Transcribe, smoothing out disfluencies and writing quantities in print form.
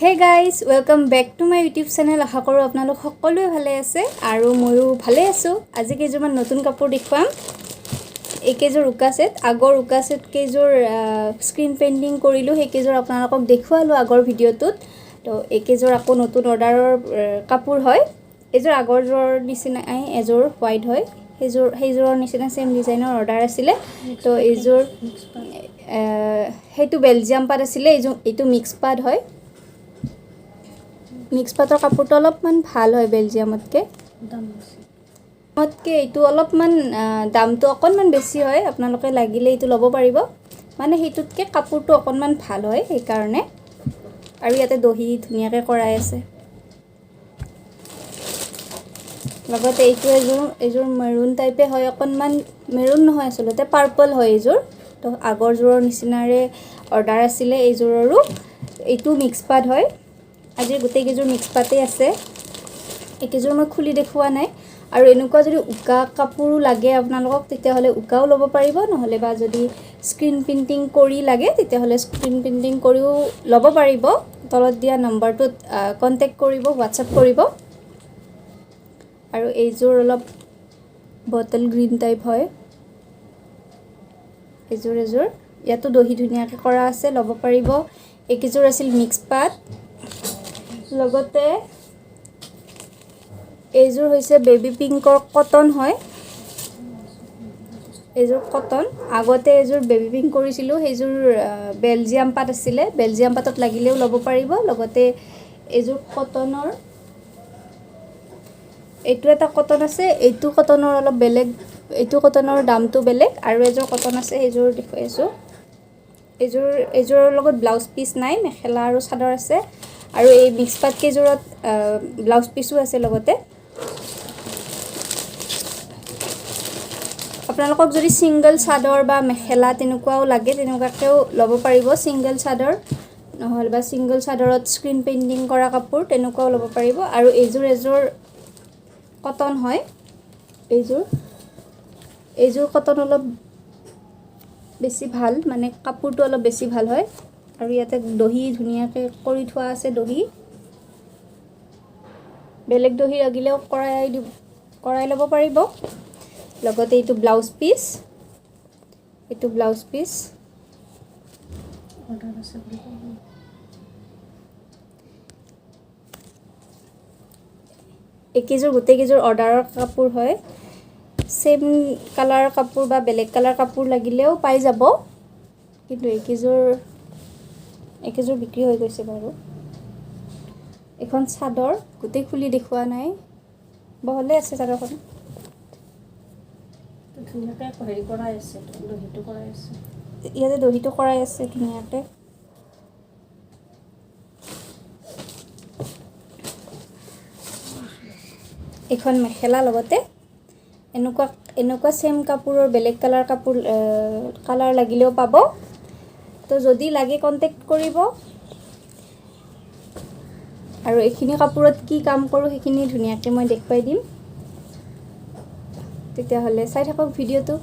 Hey guys, welcome back to my YouTube channel. আশা কৰো আপোনালোক সকলোৱে ভালে আছে আৰু ময়ো ভালে আছো। আজি কেইজোৰমান নতুন কাপোৰ দেখুৱাম। এই কেইজোৰ উকা সেট, আগৰ উকা সেট কেইজোৰ স্ক্ৰিন পেইন্টিং কৰিলো, সেই কেইজোৰ আপোনালোকক দেখুৱালো আগৰ ভিডিঅ'টোত। তো এই কেইজোৰ আকৌ নতুন অৰ্ডাৰৰ কাপোৰ হয়। এজোৰ আগৰজোৰ নিচিনা এজোৰ হোৱাইট হয়। সেইজোৰৰ নিচিনা সেম ডিজাইনৰ অৰ্ডাৰ আছিলে। তো এইজোৰ হেতু বেলজিয়াম পাট আছিলে, এইটো মিক্স পাট হয়। মিক্স পাটৰ কাপোৰটো অলপমান ভাল হয় বেলজিয়ামতকৈ। এইটো অলপমান দামটো অকণমান বেছি হয়। আপোনালোকে লাগিলে এইটো ল'ব পাৰিব, মানে সেইটোতকৈ কাপোৰটো অকণমান ভাল হয় সেইকাৰণে। আৰু ইয়াতে দহি ধুনীয়াকৈ কৰাই আছে। লগতে এইটো এইযোৰ মেৰুন টাইপে হয়, অকণমান মেৰুন নহয় আচলতে পাৰ্পল হয় এইযোৰ। তো আগৰযোৰৰ নিচিনাৰে অৰ্ডাৰ আছিলে এইযোৰৰো। এইটো মিক্স পাট হয়। আজি গোটেই কেইযোৰ মিক্স পাতেই আছে। এইকেইযোৰ মই খুলি দেখুওৱা নাই। আৰু এনেকুৱা যদি উকা কাপোৰো লাগে আপোনালোকক তেতিয়াহ'লে উকাও ল'ব পাৰিব, নহ'লে বা যদি স্ক্ৰিন প্ৰিণ্টিং কৰি লাগে তেতিয়াহ'লে স্ক্ৰিন প্ৰিণ্টিং কৰিও ল'ব পাৰিব। তলত দিয়া নম্বৰটোত কণ্টেক্ট কৰিব, হোৱাটছআপ কৰিব। আৰু এইযোৰ অলপ বটল গ্ৰীণ টাইপ হয়। এইযোৰ ইয়াতো দহি ধুনীয়াকৈ কৰা আছে, ল'ব পাৰিব। এইকেইযোৰ আছিল মিক্স পাট। লগতে এইযোৰ হৈছে বেবী পিংকৰ কটন হয়। এইযোৰ কটন। আগতে এইযোৰ বেবী পিংক কৰিছিলোঁ, সেইযোৰ বেলজিয়াম পাট আছিলে। বেলজিয়াম পাটত লাগিলেও ল'ব পাৰিব। লগতে এইযোৰ কটনৰ, এইটো এটা কটন আছে, এইটো কটনৰ অলপ বেলেগ, এইটো কটনৰ দামটো বেলেগ। আৰু এযোৰ কটন আছে, সেইযোৰ দেখুৱাইছোঁ। এইযোৰৰ লগত ব্লাউজ পিচ নাই, মেখেলা আৰু চাদৰ আছে। আৰু এই মিক্স পাট কেইযোৰত ব্লাউজ পিচো আছে লগতে। আপোনালোকক যদি ছিংগল চাদৰ বা মেখেলা তেনেকুৱাও লাগে, তেনেকুৱাকৈও ল'ব পাৰিব। ছিংগল চাদৰ নহ'লে বা ছিংগল চাদৰত স্ক্ৰিন পেইণ্টিং কৰা কাপোৰ তেনেকুৱাও ল'ব পাৰিব। আৰু এইযোৰ কটন হয়। এইযোৰ কটন অলপ বেছি ভাল, মানে কাপোৰটো অলপ বেছি ভাল হয়। আৰু ইয়াতে দহি ধুনীয়াকৈ কৰি থোৱা আছে। দহি বেলেগ দহি লাগিলেও কৰাই ল'ব পাৰিব। লগতে এইটো ব্লাউজ পিচ, এইকেইযোৰ গোটেইকেইযোৰ অৰ্ডাৰৰ কাপোৰ হয়। চেম কালাৰ কাপোৰ বা বেলেগ কালাৰ কাপোৰ লাগিলেও পাই যাব, কিন্তু এইকেইযোৰ বিক্ৰী হৈ গৈছে বাৰু। এখন চাদৰ, গোটেই খুলি দেখুওৱা নাই, বহলে আছে চাদৰখন। ধুনীয়াকৈ হেৰি কৰাই আছে, দহিটো কৰাই আছে। ইয়াতে দহিটো কৰাই আছে ধুনীয়াকৈ। এখন মেখেলা, লগতে এনেকুৱা চেম কাপোৰৰ বেলেগ কালাৰ লাগিলেও পাব। তো যদি লাগে কণ্টেক্ট কৰিব। আৰু এইখিনি কাপোৰত কি কাম কৰোঁ সেইখিনি ধুনীয়াকৈ মই দেখুৱাই দিম। তেতিয়াহ'লে চাই থাকক ভিডিঅ'টো।